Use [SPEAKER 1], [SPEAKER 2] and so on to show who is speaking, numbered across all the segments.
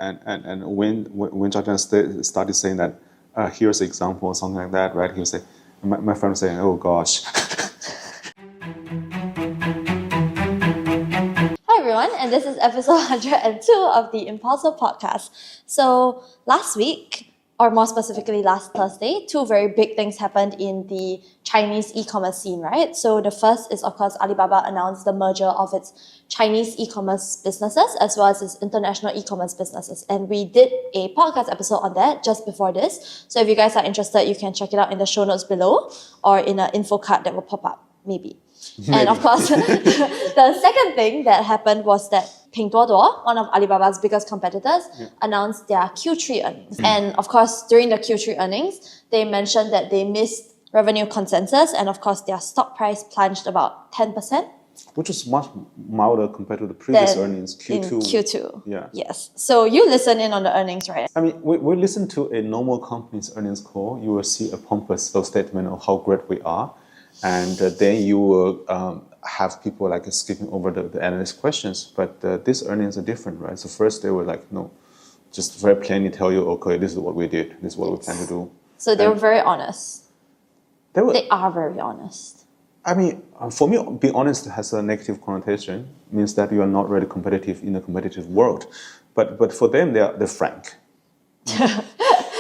[SPEAKER 1] And when Jordan started saying that, here's an example or something like that, right? He would say, my friend was saying, oh gosh.
[SPEAKER 2] Hi everyone, and this is episode 102 of the Impulsive Podcast. So last week, or more specifically last Thursday, two very big things happened in the Chinese e-commerce scene, right? So the first is, of course, Alibaba announced the merger of its Chinese e-commerce businesses as well as its international e-commerce businesses. And we did a podcast episode on that just before this. So if you guys are interested, you can check it out in the show notes below or in an info card that will pop up, maybe. And of course, the second thing that happened was that Pinduoduo, one of Alibaba's biggest competitors, announced their Q3 earnings. And of course, during the Q3 earnings, they mentioned that they missed revenue consensus, and of course, their stock price plunged about 10%.
[SPEAKER 1] Which was much milder compared to the previous earnings, Q2.
[SPEAKER 2] In Q2.
[SPEAKER 1] Yeah.
[SPEAKER 2] Yes. So you listen in on the earnings, right?
[SPEAKER 1] I mean, we listen to a normal company's earnings call, you will see a pompous statement of how great we are. And then you will have people like skipping over the analyst questions. But these earnings are different, right? So first they were like, no, just very plainly tell you, okay, this is what we did. This is what we plan to do.
[SPEAKER 2] So they were very honest.
[SPEAKER 1] They
[SPEAKER 2] are very honest.
[SPEAKER 1] I mean, for me, being honest has a negative connotation. It means that you are not really competitive in a competitive world. But for them, they're frank.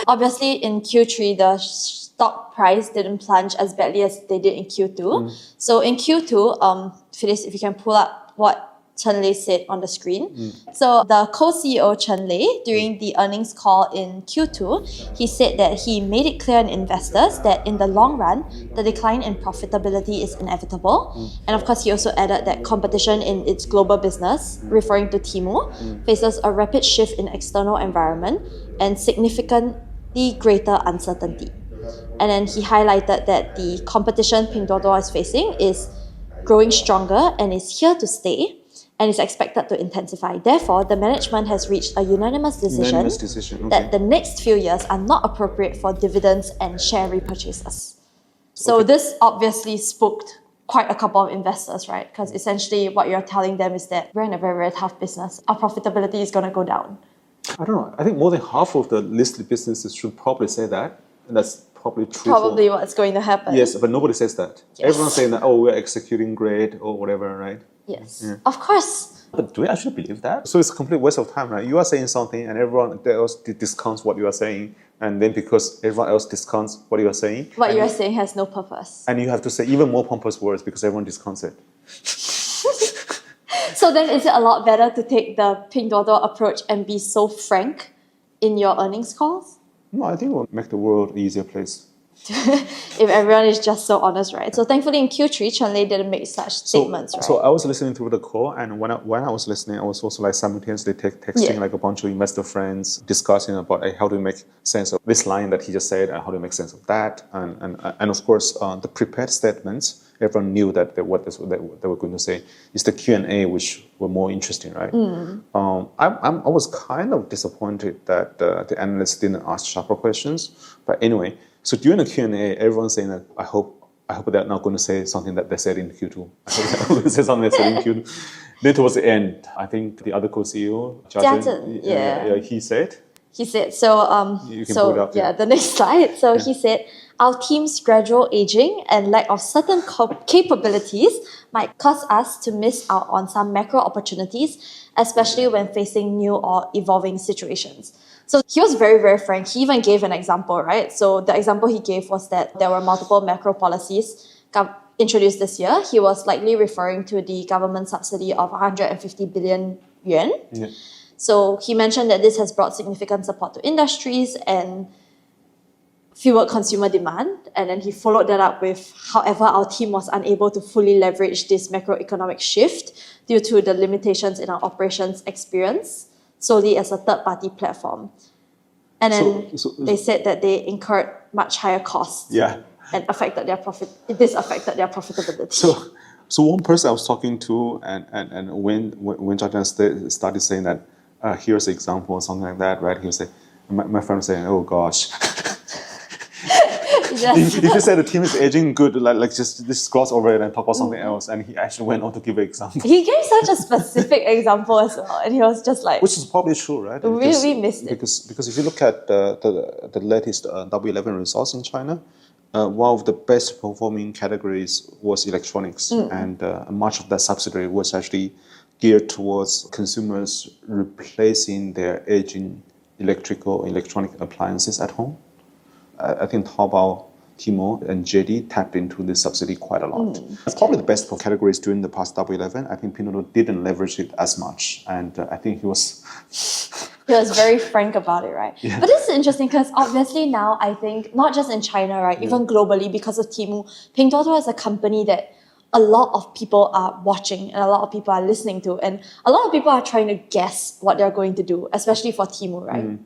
[SPEAKER 2] Obviously, in Q3, the stock price didn't plunge as badly as they did in Q2. So in Q2, Phyllis, if you can pull up what Chen Lei said on the screen. So the co-CEO Chen Lei, during the earnings call in Q2, he said that he made it clear to investors that in the long run, the decline in profitability is inevitable. And of course, he also added that competition in its global business, referring to Temu, faces a rapid shift in external environment and significantly greater uncertainty. And then he highlighted that the competition Pinduoduo is facing is growing stronger and is here to stay and is expected to intensify. Therefore, the management has reached a unanimous decision that the next few years are not appropriate for dividends and share repurchases. So this obviously spooked quite a couple of investors, right? Because essentially what you're telling them is that we're in a very, very tough business. Our profitability is going to go down.
[SPEAKER 1] I don't know. I think more than half of the listed businesses should probably say that. And that's probably true.
[SPEAKER 2] Probably what's going to happen.
[SPEAKER 1] Yes, but nobody says that.
[SPEAKER 2] Yes.
[SPEAKER 1] Everyone's saying that, oh, we're executing great or whatever, right?
[SPEAKER 2] Yes, of course.
[SPEAKER 1] But do we actually believe that? So it's a complete waste of time, right? You are saying something and everyone else discounts what you are saying. And then because everyone else discounts what you are saying.
[SPEAKER 2] What you are saying has no purpose.
[SPEAKER 1] And you have to say even more pompous words because everyone discounts it.
[SPEAKER 2] So then is it a lot better to take the Pinduoduo approach and be so frank in your earnings calls?
[SPEAKER 1] No, I think it will make the world an easier place.
[SPEAKER 2] If everyone is just so honest, right? So thankfully in Q3, Chen Lei didn't make such statements, right?
[SPEAKER 1] So I was listening to the call, and when I was listening, I was also like simultaneously texting like a bunch of investor friends, discussing about how do we make sense of this line that he just said, and how do we make sense of that, and of course the prepared statements. Everyone knew that what they were going to say. It's the Q&A which were more interesting, right? I was kind of disappointed that the analysts didn't ask sharper questions, but anyway. So during the Q&A, everyone's saying that I hope they're not going to say something that they said in Q2. I hope they're going to say something they said in Q2. Then towards the end, I think the other co-CEO, Jia Zhen, he said.
[SPEAKER 2] So,
[SPEAKER 1] you can pull it up,
[SPEAKER 2] the next slide. So he said, our team's gradual aging and lack of certain capabilities might cause us to miss out on some macro opportunities, especially when facing new or evolving situations. So he was very, very frank. He even gave an example, right? So the example he gave was that there were multiple macro policies introduced this year. He was likely referring to the government subsidy of 150 billion yuan. Yeah. So he mentioned that this has brought significant support to industries and fueled consumer demand. And then he followed that up with, however, our team was unable to fully leverage this macroeconomic shift due to the limitations in our operations experience, solely as a third-party platform. And then they said that they incurred much higher costs and affected their this affected their profitability.
[SPEAKER 1] So one person I was talking to, and when Jordan started saying that, here's an example or something like that, right? He would say, my friend was saying, oh gosh.
[SPEAKER 2] Yes.
[SPEAKER 1] If you say the team is aging good, like just gloss over it and talk about something else, and he actually went on to give an example.
[SPEAKER 2] He gave such a specific example as well, and he was just like,
[SPEAKER 1] Which is probably true, right?
[SPEAKER 2] we missed it.
[SPEAKER 1] Because if you look at the latest W11 results in China, one of the best performing categories was electronics, and much of that subsidy was actually geared towards consumers replacing their aging electronic appliances at home. I think Taobao, Tmall, and JD tapped into this subsidy quite a lot. It's probably the best categories during the past W11. I think Pinduoduo didn't leverage it as much, and I think he was
[SPEAKER 2] very frank about it, right?
[SPEAKER 1] Yeah.
[SPEAKER 2] But this is interesting because obviously now I think not just in China, right, even globally because of Temu, Pinduoduo is a company that a lot of people are watching and a lot of people are listening to, and a lot of people are trying to guess what they're going to do, especially for Temu, right?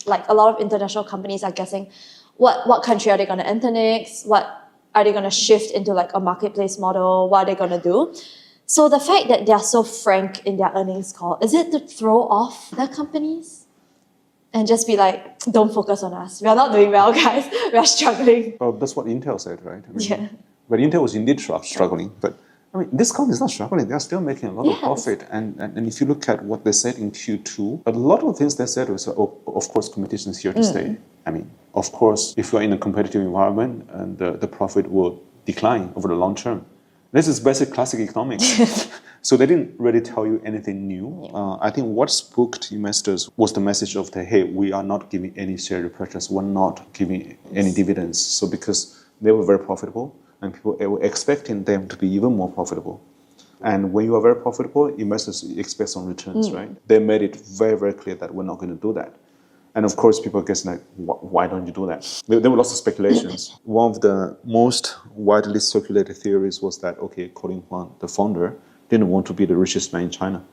[SPEAKER 2] Like a lot of international companies are guessing what country are they going to enter next, what are they going to shift into like a marketplace model, what are they going to do. So the fact that they're so frank in their earnings call, is it to throw off the companies and just be like, don't focus on us, we are not doing well, guys, we are struggling?
[SPEAKER 1] Well, that's what Intel said, right? I mean,
[SPEAKER 2] Yeah.
[SPEAKER 1] But Intel was indeed struggling. But I mean, this company is not struggling. They're still making a lot of
[SPEAKER 2] Yes.
[SPEAKER 1] profit. And if you look at what they said in Q2, a lot of things they said was, of course, competition is here to stay. I mean, of course, if you're in a competitive environment, and the profit will decline over the long term. This is basic classic economics. So they didn't really tell you anything new. I think what spooked investors was the message of hey, we are not giving any share repurchase. We're not giving any dividends. So because they were very profitable, and people were expecting them to be even more profitable. And when you are very profitable, investors expect some returns, right? They made it very, very clear that we're not going to do that. And of course, people are guessing like, why don't you do that? There were lots of speculations. One of the most widely circulated theories was that, okay, Colin Huang, the founder, didn't want to be the richest man in China.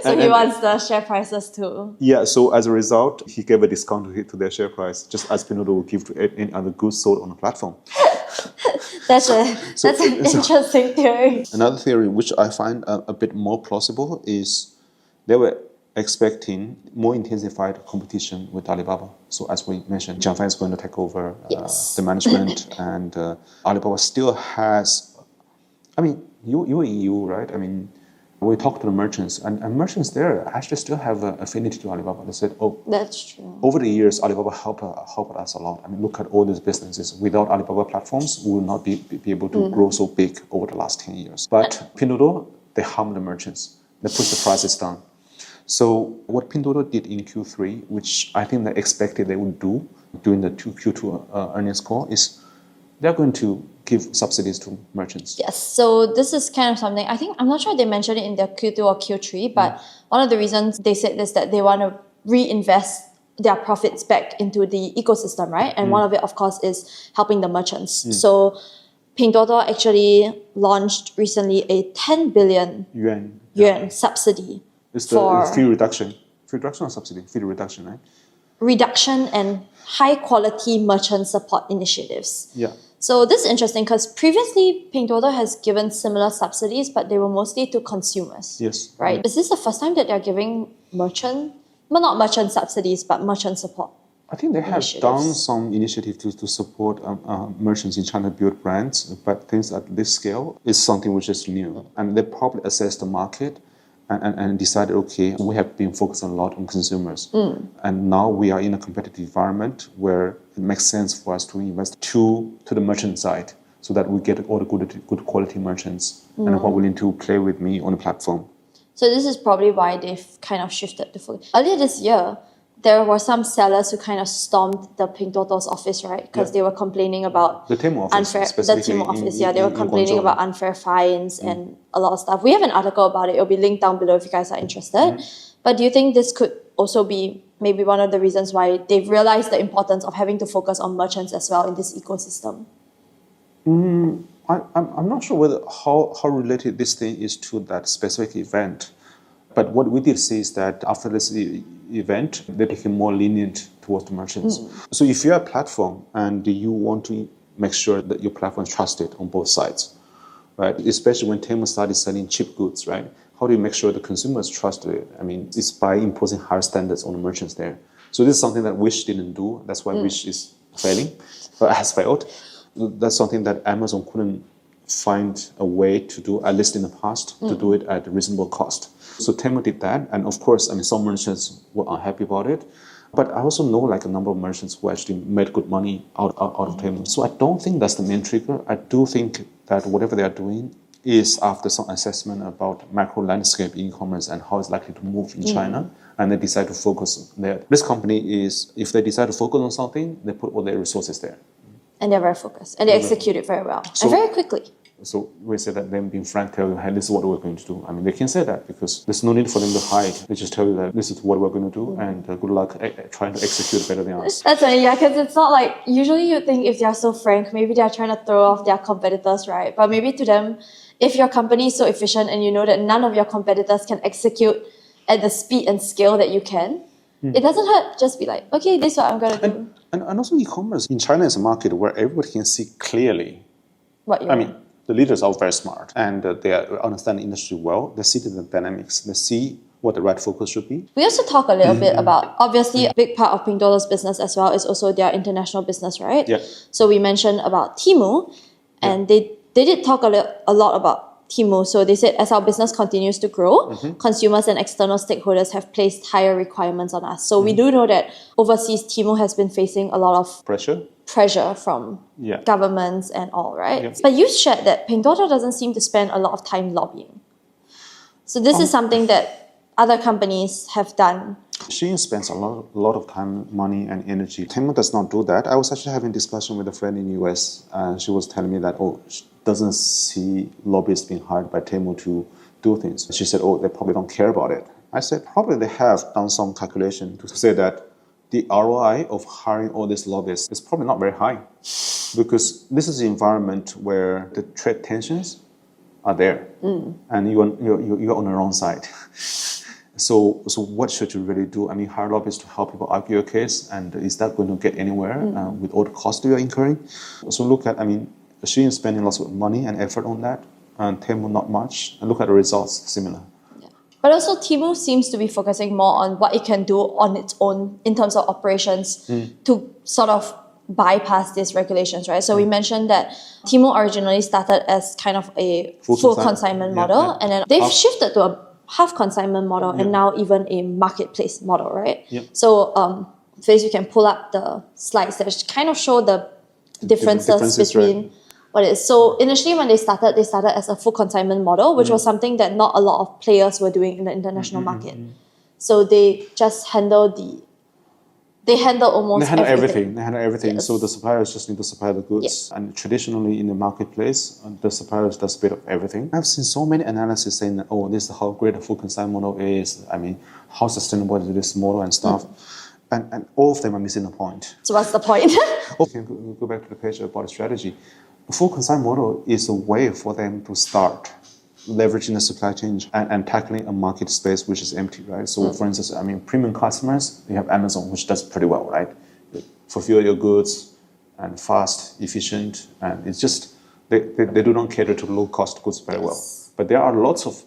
[SPEAKER 2] So he wants the share prices to...
[SPEAKER 1] Yeah, so as a result, he gave a discount to their share price, just as Pinduoduo would give to any other goods sold on the platform.
[SPEAKER 2] That's an interesting theory.
[SPEAKER 1] Another theory, which I find a bit more plausible, is they were expecting more intensified competition with Alibaba. So as we mentioned, Jiang Fan is going to take over the management, and Alibaba still has... I mean, you in EU, right? I mean, we talk to the merchants, and merchants there actually still have an affinity to Alibaba. They said,
[SPEAKER 2] That's true.
[SPEAKER 1] over the years, Alibaba helped us a lot. I mean, look at all these businesses. Without Alibaba platforms, we will not be able to grow so big over the last 10 years. But Pinduoduo, they harm the merchants. They push the prices down. So what Pinduoduo did in Q3, which I think they expected they would do during the Q2 earnings call, is they're going to give subsidies to merchants.
[SPEAKER 2] Yes, so this is kind of something, I think, I'm not sure they mentioned it in their Q2 or Q3, but one of the reasons they said this, that they want to reinvest their profits back into the ecosystem, right? And one of it, of course, is helping the merchants. So Pinduoduo actually launched recently a 10 billion yuan subsidy.
[SPEAKER 1] It's the fee reduction. Fee reduction or subsidy? Fee reduction, right?
[SPEAKER 2] Reduction and high quality merchant support initiatives.
[SPEAKER 1] Yeah.
[SPEAKER 2] So this is interesting because previously Pinduoduo has given similar subsidies, but they were mostly to consumers.
[SPEAKER 1] Yes.
[SPEAKER 2] Right? Is this the first time that they're giving not merchant subsidies, but merchant support?
[SPEAKER 1] I think they have done some initiative to support merchants in China build brands, but things at this scale is something which is new. And they probably assessed the market and decided, okay, we have been focused a lot on consumers. And now we are in a competitive environment where it makes sense for us to invest to the merchant side so that we get all the good quality merchants and who are willing to play with me on the platform.
[SPEAKER 2] So this is probably why they've kind of shifted the focus. Earlier this year, there were some sellers who kind of stormed the Pinduoduo's office, right? Because they were complaining about
[SPEAKER 1] the Temu office,
[SPEAKER 2] they were complaining about unfair fines and a lot of stuff. We have an article about it. It'll be linked down below if you guys are interested. But do you think this could also be maybe one of the reasons why they've realized the importance of having to focus on merchants as well in this ecosystem?
[SPEAKER 1] I'm not sure how related this thing is to that specific event. But what we did see is that after this event, they became more lenient towards the merchants. So if you're a platform and you want to make sure that your platform is trusted on both sides, right? Especially when Temu started selling cheap goods, right? How do you make sure the consumers trust it? I mean, it's by imposing higher standards on the merchants there. So this is something that Wish didn't do. That's why Wish is failing, has failed. That's something that Amazon couldn't find a way to do, at least in the past, to do it at a reasonable cost. So Temu did that, and of course, I mean, some merchants were unhappy about it. But I also know like a number of merchants who actually made good money out of Temu. So I don't think that's the main trigger. I do think that whatever they are doing is after some assessment about macro landscape e-commerce and how it's likely to move in China, and they decide to focus there. This company is, if they decide to focus on something, they put all their resources there.
[SPEAKER 2] And they're very focused, and they execute it very well, and very quickly.
[SPEAKER 1] So we say that them being frank, tell you, hey, this is what we're going to do. I mean, they can say that because there's no need for them to hide. They just tell you that this is what we're going to do, and good luck trying to execute better than us.
[SPEAKER 2] That's funny, yeah, because it's not like, usually you think if they're so frank, maybe they're trying to throw off their competitors, right? But maybe to them, if your company is so efficient and you know that none of your competitors can execute at the speed and scale that you can, it doesn't hurt. Just be like, okay, this is what I'm going to do.
[SPEAKER 1] And also e-commerce in China is a market where everybody can see clearly.
[SPEAKER 2] What you're doing.
[SPEAKER 1] The leaders are very smart and they understand the industry well. They see the dynamics. They see what the right focus should be.
[SPEAKER 2] We also talk a little bit about, obviously, a big part of Pinduoduo's business as well is also their international business, right?
[SPEAKER 1] Yeah.
[SPEAKER 2] So we mentioned about Temu, and they did talk a lot about Temu. So they said, as our business continues to grow, consumers and external stakeholders have placed higher requirements on us. So we do know that overseas, Temu has been facing a lot of pressure from governments and all, right? Yeah. But you shared that Pinduoduo doesn't seem to spend a lot of time lobbying. So this is something that other companies have done.
[SPEAKER 1] Shein spends a lot of time, money, and energy. Temu does not do that. I was actually having a discussion with a friend in the US, and she was telling me that, she doesn't see lobbyists being hired by Temu to do things. She said, they probably don't care about it. I said, probably they have done some calculation to say that the ROI of hiring all these lobbyists is probably not very high, because this is the environment where the trade tensions are there, and you're on the wrong side. So what should you really do? I mean, hire lobbyists to help people argue your case, and is that going to get anywhere with all the costs you're incurring? So look at, Shein is spending lots of money and effort on that, and Temu not much. And look at the results, similar.
[SPEAKER 2] Yeah. But also Temu seems to be focusing more on what it can do on its own in terms of operations to sort of bypass these regulations, right? So we mentioned that Temu originally started as kind of a full consignment model, and then they've shifted to a half consignment model and now even a marketplace model, right?
[SPEAKER 1] Yeah.
[SPEAKER 2] So Face, you can pull up the slides that kind of show the differences between what it is. So initially when they started as a full consignment model, which was something that not a lot of players were doing in the international market. So they just handle almost everything.
[SPEAKER 1] They handle everything. Yes. So the suppliers just need to supply the goods. Yes. And traditionally in the marketplace, the suppliers does a bit of everything. I've seen so many analyses saying that, this is how great a full consignment model is. How sustainable is this model and stuff. And all of them are missing the point.
[SPEAKER 2] So what's the point?
[SPEAKER 1] Okay, go back to the page about the strategy. A full consignment model is a way for them to start leveraging the supply chain and tackling a market space which is empty, right? So for instance, premium customers, you have Amazon, which does pretty well, right? They fulfill your goods and fast, efficient, and it's just, they do not cater to low-cost goods very well. But there are lots of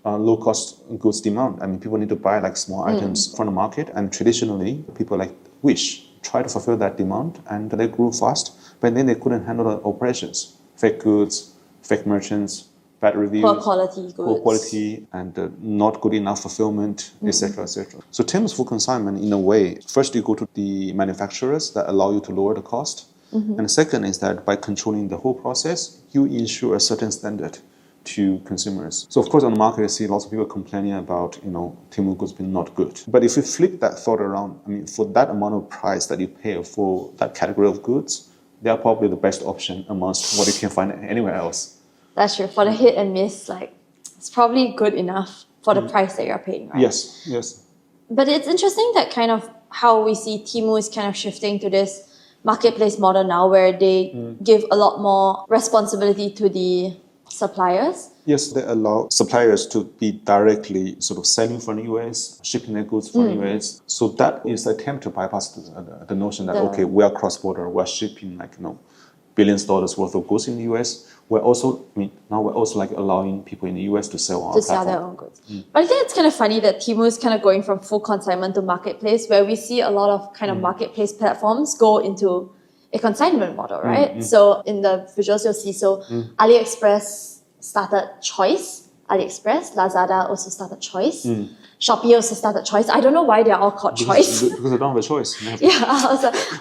[SPEAKER 1] low-cost goods demand. People need to buy like small items from the market, and traditionally, people like Wish try to fulfill that demand, and they grew fast, but then they couldn't handle the operations. Fake goods, fake merchants, bad reviews,
[SPEAKER 2] poor quality goods,
[SPEAKER 1] poor quality, and not good enough fulfillment, etc., etc. So Temu's full consignment, in a way, first you go to the manufacturers that allow you to lower the cost, and the second is that by controlling the whole process, you ensure a certain standard to consumers. So of course on the market, I see lots of people complaining about, Temu goods being not good. But if we flip that thought around, for that amount of price that you pay for that category of goods, they are probably the best option amongst what you can find anywhere else.
[SPEAKER 2] That's true. For the hit and miss, it's probably good enough for the price that you're paying, right?
[SPEAKER 1] Yes.
[SPEAKER 2] But it's interesting that kind of how we see Temu is kind of shifting to this marketplace model now, where they give a lot more responsibility to the suppliers.
[SPEAKER 1] Yes, they allow suppliers to be directly sort of selling from the US, shipping their goods from the US. So that is an attempt to bypass the notion that, we are cross-border, we're shipping billions of dollars worth of goods in the US. We're also, now we're also allowing people in the US to sell on our platform.
[SPEAKER 2] Sell their own goods. But I think it's kind of funny that Temu is kind of going from full consignment to marketplace, where we see a lot of kind of marketplace platforms go into a consignment model, right? So in the visuals you'll see, AliExpress started Choice. AliExpress, Lazada also started Choice. Shopee also started Choice. I don't know why they're all called Choice.
[SPEAKER 1] Because they don't have a choice.
[SPEAKER 2] Yeah,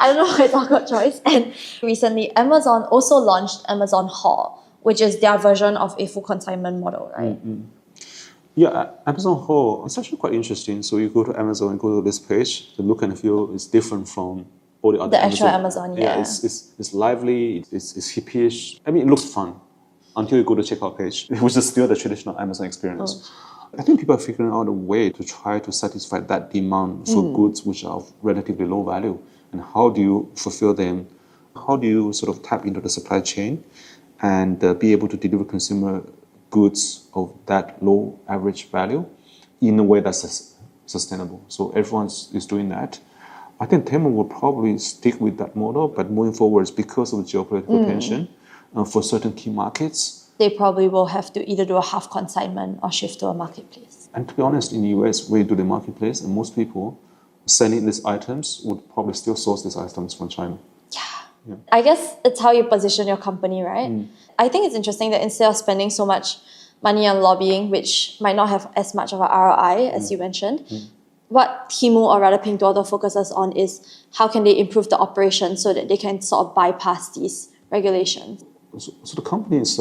[SPEAKER 2] I don't know why it's all called Choice. And recently, Amazon also launched Amazon Haul, which is their version of a full consignment model, right?
[SPEAKER 1] Yeah, Amazon Haul, it's actually quite interesting. So you go to Amazon and go to this page, the look and feel is different from all the other
[SPEAKER 2] The actual Amazon, yeah.
[SPEAKER 1] It's lively, it's hippie-ish. I mean, it looks fun until you go to the checkout page, which is still the traditional Amazon experience. I think people are figuring out a way to try to satisfy that demand for goods which are of relatively low value. And how do you fulfill them? How do you sort of tap into the supply chain and be able to deliver consumer goods of that low average value in a way that's sustainable? So everyone is doing that. I think Temu will probably stick with that model, but moving forwards, because of the geopolitical tension for certain key markets,
[SPEAKER 2] they probably will have to either do a half consignment or shift to a marketplace.
[SPEAKER 1] And to be honest, in the US, where you do the marketplace, and most people selling these items would probably still source these items from China.
[SPEAKER 2] Yeah. I guess it's how you position your company, right? I think it's interesting that instead of spending so much money on lobbying, which might not have as much of a ROI as you mentioned, what Temu or rather Pinduoduo focuses on is how can they improve the operation so that they can sort of bypass these regulations.
[SPEAKER 1] So the company is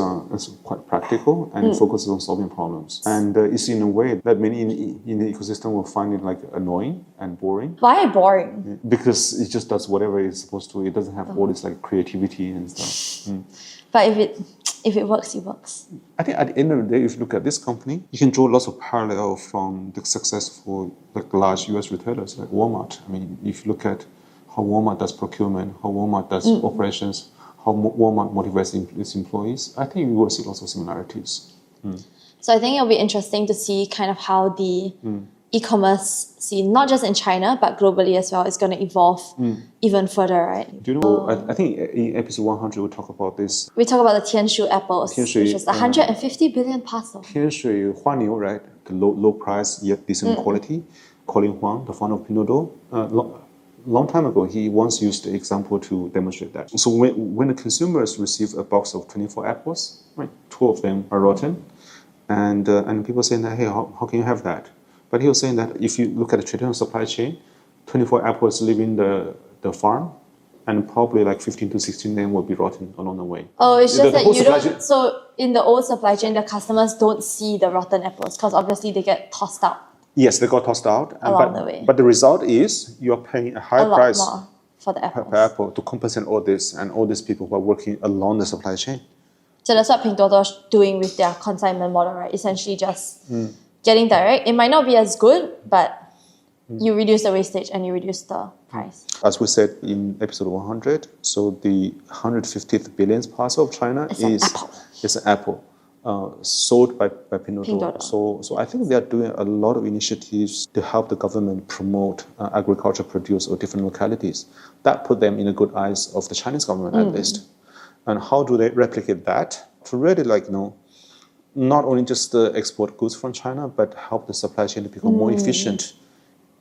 [SPEAKER 1] quite practical and it focuses on solving problems. And it's in a way that many in the ecosystem will find it like annoying and boring.
[SPEAKER 2] Why boring?
[SPEAKER 1] Because it just does whatever it's supposed to. It doesn't have all this like creativity and stuff.
[SPEAKER 2] But if it works, it works.
[SPEAKER 1] I think at the end of the day, if you look at this company, you can draw lots of parallel from the successful like large US retailers like Walmart. I mean, if you look at how Walmart does procurement, how Walmart does operations, how Walmart motivates its employees, I think we will see lots of similarities.
[SPEAKER 2] So I think it'll be interesting to see kind of how the e-commerce scene, not just in China, but globally as well, is going to evolve even further, right?
[SPEAKER 1] Do you know, I think in episode 100 we'll talk about this.
[SPEAKER 2] We talk about the Tianshu apples, which is 150 billion parcel.
[SPEAKER 1] Tianshui Huaniu, right? The low price yet decent quality. Colin Huang, the founder of Pinduoduo, long time ago, he once used the example to demonstrate that. So when the consumers receive a box of 24 apples, right, 2 of them are rotten, and people saying that, hey, how can you have that? But he was saying that if you look at the traditional supply chain, 24 apples leaving the farm, and probably like 15 to 16 of them will be rotten along the way.
[SPEAKER 2] Oh, it's just that you don't. So in the old supply chain, the customers don't see the rotten apples because obviously they get tossed out.
[SPEAKER 1] Yes, they got tossed out.
[SPEAKER 2] Along the way.
[SPEAKER 1] But the result is you're paying a high price
[SPEAKER 2] more for the apples.
[SPEAKER 1] per apple to compensate all this and all these people who are working along the supply chain.
[SPEAKER 2] So that's what Pinduoduo is doing with their consignment model, right? Essentially just getting direct. It might not be as good, but you reduce the wastage and you reduce the price. As
[SPEAKER 1] we said in episode 100, so the 150th billionth parcel of China is an apple. Sold by Pinduoduo. So I think they are doing a lot of initiatives to help the government promote agriculture produce of different localities. That put them in the good eyes of the Chinese government at least. And how do they replicate that to really not only just export goods from China, but help the supply chain to become more efficient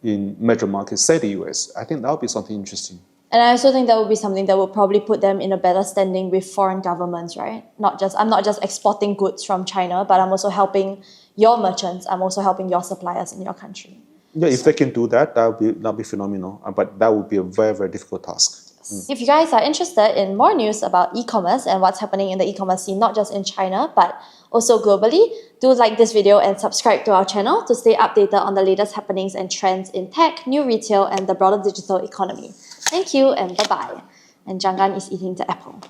[SPEAKER 1] in major markets, say the US. I think that would be something interesting.
[SPEAKER 2] And I also think that would be something that would probably put them in a better standing with foreign governments, right? I'm not just exporting goods from China, but I'm also helping your merchants. I'm also helping your suppliers in your country.
[SPEAKER 1] Yeah, if they can do that, that'll be phenomenal. But that would be a very, very difficult task.
[SPEAKER 2] If you guys are interested in more news about e-commerce and what's happening in the e-commerce scene, not just in China, but also globally, do like this video and subscribe to our channel to stay updated on the latest happenings and trends in tech, new retail, and the broader digital economy. Thank you and bye-bye. And Jangan is eating the apple.